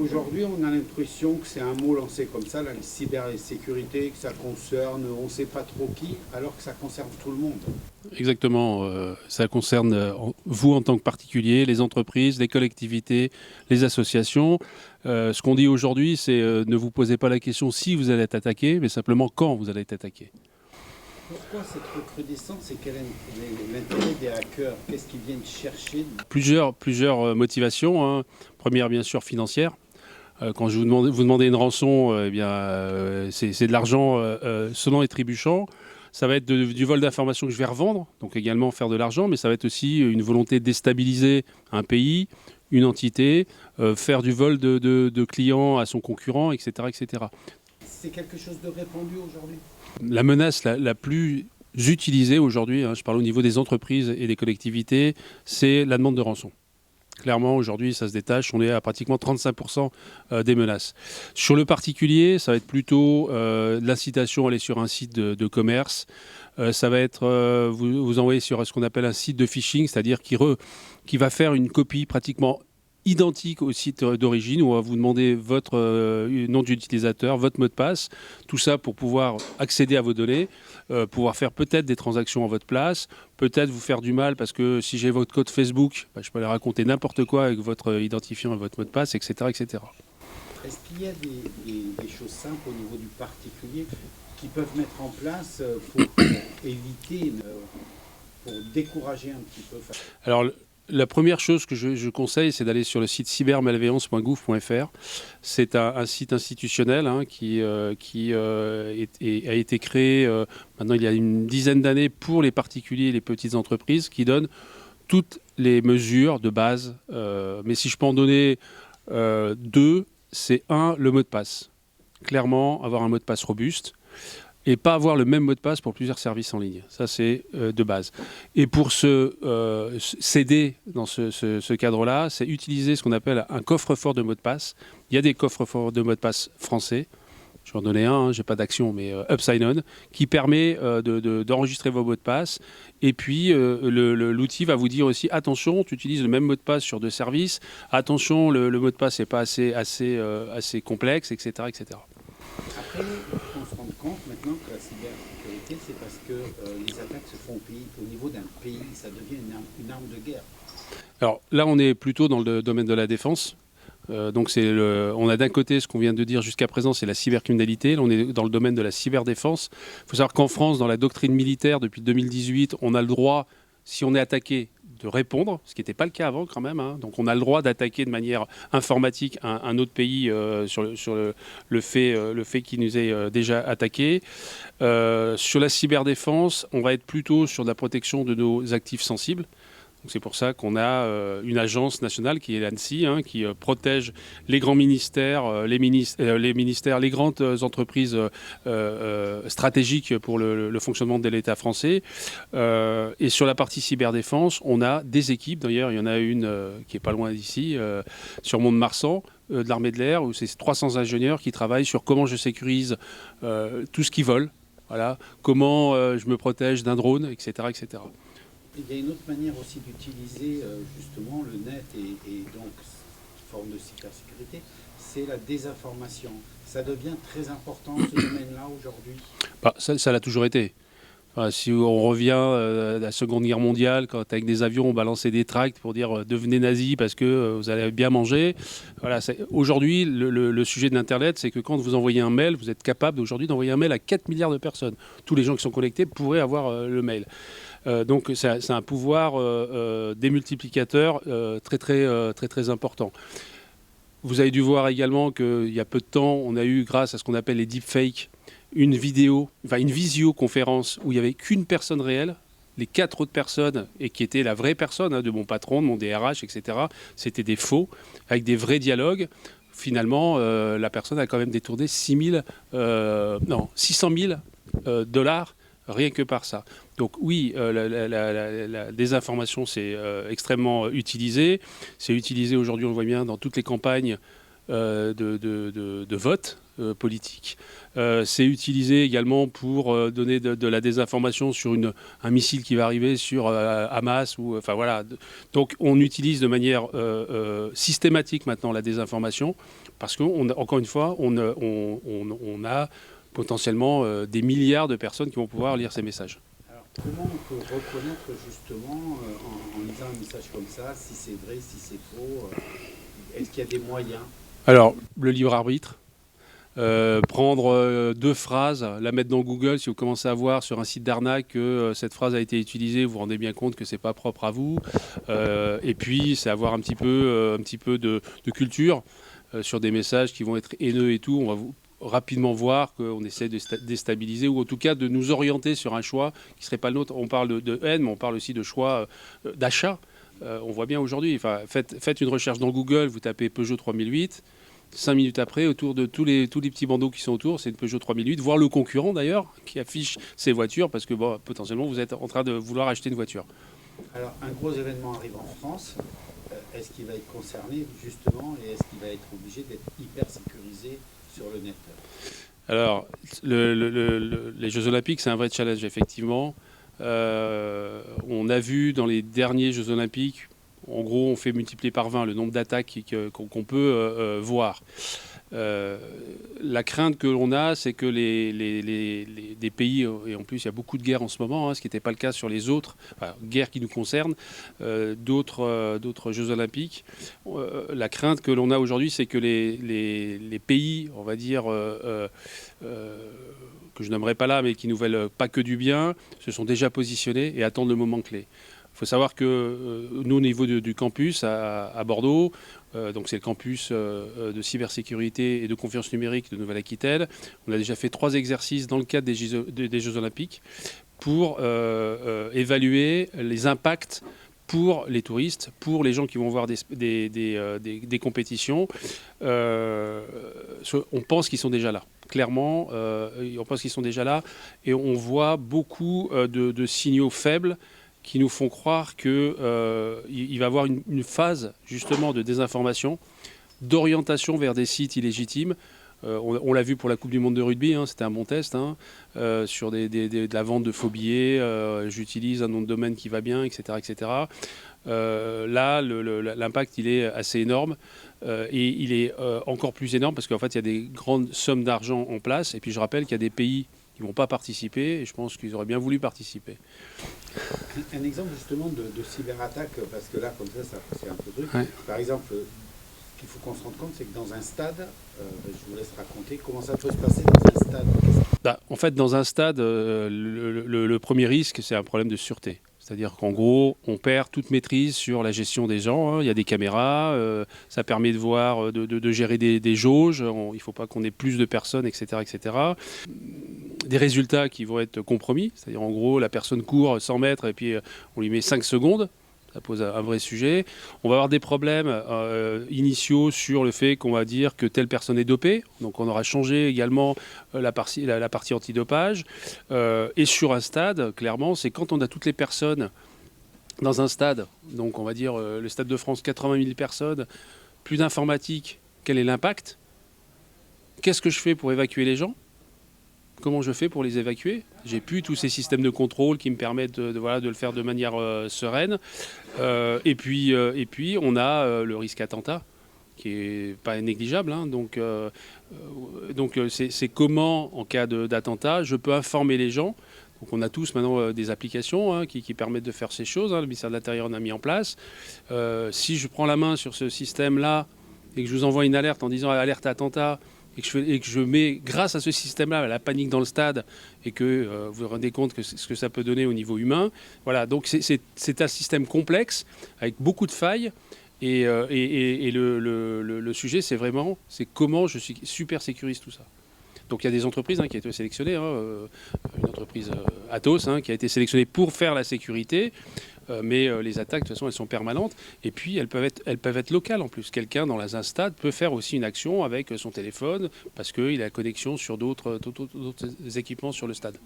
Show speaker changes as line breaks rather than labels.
Aujourd'hui, on a l'impression que c'est un mot lancé comme ça, la cybersécurité, que ça concerne on ne sait pas trop qui, alors que ça concerne tout le monde.
Exactement, ça concerne vous en tant que particulier, les entreprises, les collectivités, les associations. Ce qu'on dit aujourd'hui, c'est ne vous posez pas la question si vous allez être attaqué, mais simplement quand vous allez être attaqué.
Pourquoi cette recrudescence et quel est l'intérêt des hackers? Qu'est-ce qu'ils viennent chercher?
Plusieurs motivations, hein. Première, bien sûr, financière. Quand vous demandez une rançon, eh bien, c'est de l'argent sonnant et trébuchant. Ça va être du vol d'informations que je vais revendre, donc également faire de l'argent, mais ça va être aussi une volonté de déstabiliser un pays, une entité, faire du vol de clients à son concurrent, etc., etc.
C'est quelque chose de répandu aujourd'hui?
La menace la plus utilisée aujourd'hui, hein, je parle au niveau des entreprises et des collectivités, c'est la demande de rançon. Clairement, aujourd'hui, ça se détache. On est à pratiquement 35% des menaces. Sur le particulier, ça va être plutôt de l'incitation à aller sur un site de commerce. Ça va être vous envoyer sur ce qu'on appelle un site de phishing, c'est-à-dire qui va faire une copie pratiquement identique au site d'origine, où on va vous demander votre nom d'utilisateur, votre mot de passe, tout ça pour pouvoir accéder à vos données, pouvoir faire peut-être des transactions à votre place, peut-être vous faire du mal parce que si j'ai votre code Facebook, bah, je peux aller raconter n'importe quoi avec votre identifiant et votre mot de passe, etc. etc.
Est-ce qu'il y a des choses simples au niveau du particulier qui peuvent mettre en place pour éviter, pour décourager un petit peu?
Alors, la première chose que je conseille, c'est d'aller sur le site cybermalveillance.gouv.fr. C'est un site institutionnel, hein, qui a été créé maintenant il y a une dizaine d'années pour les particuliers et les petites entreprises, qui donne toutes les mesures de base. Mais si je peux en donner deux, c'est le mot de passe. Clairement, avoir un mot de passe robuste. Et pas avoir le même mot de passe pour plusieurs services en ligne. Ça, c'est de base. Et pour s'aider dans ce cadre-là, c'est utiliser ce qu'on appelle un coffre-fort de mots de passe. Il y a des coffres-forts de mots de passe français. Je vais en donner un, hein, j'ai pas d'action, mais UpSign-On, qui permet d'enregistrer vos mots de passe. Et puis, l'outil va vous dire aussi, attention, tu utilises le même mot de passe sur deux services. Attention, le mot de passe n'est pas assez complexe, etc., etc.
Après, on se rend compte maintenant que la cybersécurité, c'est parce que les attaques se font au niveau d'un pays, ça devient une arme de guerre.
Alors là, on est plutôt dans le domaine de la défense. Donc on a d'un côté ce qu'on vient de dire jusqu'à présent, c'est la cybercriminalité. Là, on est dans le domaine de la cyberdéfense. Il faut savoir qu'en France, dans la doctrine militaire, depuis 2018, on a le droit, si on est attaqué, de répondre, ce qui n'était pas le cas avant quand même, hein. Donc on a le droit d'attaquer de manière informatique un autre pays sur le fait qu'il nous ait déjà attaqué. Sur la cyberdéfense, on va être plutôt sur la protection de nos actifs sensibles. C'est pour ça qu'on a une agence nationale qui est l'ANSSI, hein, qui protège les grands ministères, les ministères, les grandes entreprises stratégiques pour le fonctionnement de l'État français. Et sur la partie cyberdéfense, on a des équipes. D'ailleurs, il y en a une qui est pas loin d'ici, sur Mont-de-Marsan, de l'armée de l'air, où c'est 300 ingénieurs qui travaillent sur comment je sécurise tout ce qui vole. Voilà, comment je me protège d'un drone, etc., etc.
Il y a une autre manière aussi d'utiliser justement le net et donc une forme de cybersécurité, c'est la désinformation. Ça devient très important ce domaine-là aujourd'hui.
Bah, ça l'a toujours été. Enfin, si on revient à la Seconde Guerre mondiale, quand avec des avions on balançait des tracts pour dire devenez nazis parce que vous allez bien manger. Voilà, aujourd'hui, le sujet de l'Internet, c'est que quand vous envoyez un mail, vous êtes capable aujourd'hui d'envoyer un mail à 4 milliards de personnes. Tous les gens qui sont connectés pourraient avoir le mail. Donc c'est un pouvoir démultiplicateur très important. Vous avez dû voir également qu'il y a peu de temps, on a eu, grâce à ce qu'on appelle les deepfakes, une visioconférence où il n'y avait qu'une personne réelle, les 4 autres personnes, et qui étaient la vraie personne, hein, de mon patron, de mon DRH, etc. C'était des faux, avec des vrais dialogues. Finalement, la personne a quand même détourné 600 000 dollars rien que par ça. Donc oui, la désinformation, c'est extrêmement utilisé. C'est utilisé aujourd'hui, on le voit bien, dans toutes les campagnes de vote. politique. C'est utilisé également pour donner de la désinformation sur un missile qui va arriver sur Hamas. Enfin voilà. Donc on utilise de manière systématique maintenant la désinformation parce qu'encore une fois, on a potentiellement des milliards de personnes qui vont pouvoir lire ces messages.
Alors, comment on peut reconnaître justement en lisant un message comme ça, si c'est vrai, si c'est faux est-ce qu'il y a des moyens?
Alors, le libre arbitre. Prendre deux phrases, la mettre dans Google, si vous commencez à voir sur un site d'arnaque que cette phrase a été utilisée, vous vous rendez bien compte que c'est pas propre à vous. Et puis, c'est avoir un petit peu de culture sur des messages qui vont être haineux et tout. On va rapidement voir qu'on essaie de déstabiliser ou en tout cas de nous orienter sur un choix qui ne serait pas le nôtre. On parle de haine, mais on parle aussi de choix d'achat. On voit bien aujourd'hui, faites une recherche dans Google, vous tapez Peugeot 3008, 5 minutes après, autour de tous les petits bandeaux qui sont autour, c'est une Peugeot 3008, voire le concurrent d'ailleurs, qui affiche ses voitures, parce que potentiellement vous êtes en train de vouloir acheter une voiture.
Alors, un gros événement arrive en France, est-ce qu'il va être concerné justement, et est-ce qu'il va être obligé d'être hyper sécurisé sur le net?
Alors, les Jeux Olympiques, c'est un vrai challenge, effectivement. On a vu dans les derniers Jeux Olympiques, en gros, on fait multiplier par 20 le nombre d'attaques qu'on peut voir. La crainte que l'on a, c'est que des pays, et en plus il y a beaucoup de guerres en ce moment, ce qui n'était pas le cas sur les autres, guerres qui nous concernent, d'autres Jeux Olympiques. La crainte que l'on a aujourd'hui, c'est que les pays, on va dire, que je nommerai pas là, mais qui ne nous veulent pas que du bien, se sont déjà positionnés et attendent le moment clé. Il faut savoir que nous, au niveau du campus à Bordeaux, donc c'est le campus de cybersécurité et de confiance numérique de Nouvelle-Aquitaine, on a déjà fait 3 exercices dans le cadre des Jeux Olympiques pour évaluer les impacts pour les touristes, pour les gens qui vont voir des compétitions. On pense qu'ils sont déjà là. Clairement, on pense qu'ils sont déjà là et on voit beaucoup de signaux faibles qui nous font croire qu'il va y avoir une phase justement de désinformation, d'orientation vers des sites illégitimes. On l'a vu pour la Coupe du Monde de rugby, c'était un bon test, sur de la vente de faux billets, j'utilise un nom de domaine qui va bien, etc. etc. Là, l'impact, il est assez énorme et il est encore plus énorme parce qu'en fait, il y a des grandes sommes d'argent en place. Et puis, je rappelle qu'il y a des pays qui ne vont pas participer et je pense qu'ils auraient bien voulu participer.
Un exemple justement de cyberattaque, parce que là, comme ça c'est un peu truc.
Ouais.
Par exemple, ce qu'il faut qu'on se rende compte, c'est que dans un stade, je vous laisse raconter comment ça peut se passer dans un stade.
En fait, dans un stade, le premier risque, c'est un problème de sûreté. C'est-à-dire qu'en gros, on perd toute maîtrise sur la gestion des gens. Il y a des caméras, ça permet de voir, de gérer des jauges. Il ne faut pas qu'on ait plus de personnes, etc., etc. Des résultats qui vont être compromis. C'est-à-dire, en gros, la personne court 100 mètres et puis on lui met 5 secondes. Ça pose un vrai sujet. On va avoir des problèmes initiaux sur le fait qu'on va dire que telle personne est dopée. Donc on aura changé également la partie antidopage. Et sur un stade, clairement, c'est quand on a toutes les personnes dans un stade, donc on va dire le Stade de France, 80 000 personnes, plus d'informatique, quel est l'impact? Qu'est-ce que je fais pour évacuer les gens? Comment je fais pour les évacuer? J'ai plus tous ces systèmes de contrôle qui me permettent de le faire de manière sereine. Et puis, on a le risque attentat qui est pas négligeable. Donc, c'est comment, en cas d'attentat, je peux informer les gens. Donc, on a tous maintenant des applications qui permettent de faire ces choses. Le ministère de l'Intérieur en a mis en place. Si je prends la main sur ce système-là et que je vous envoie une alerte en disant alerte attentat, et que je mets, grâce à ce système-là, la panique dans le stade et que vous vous rendez compte que ce que ça peut donner au niveau humain. Voilà, donc c'est un système complexe avec beaucoup de failles et le sujet, c'est comment je super sécurise tout ça. Donc il y a des entreprises qui ont été sélectionnées, une entreprise Atos qui a été sélectionnée pour faire la sécurité. Mais les attaques, de toute façon, elles sont permanentes. Et puis, elles peuvent être locales en plus. Quelqu'un dans un stade peut faire aussi une action avec son téléphone parce qu'il a connexion sur d'autres équipements sur le stade.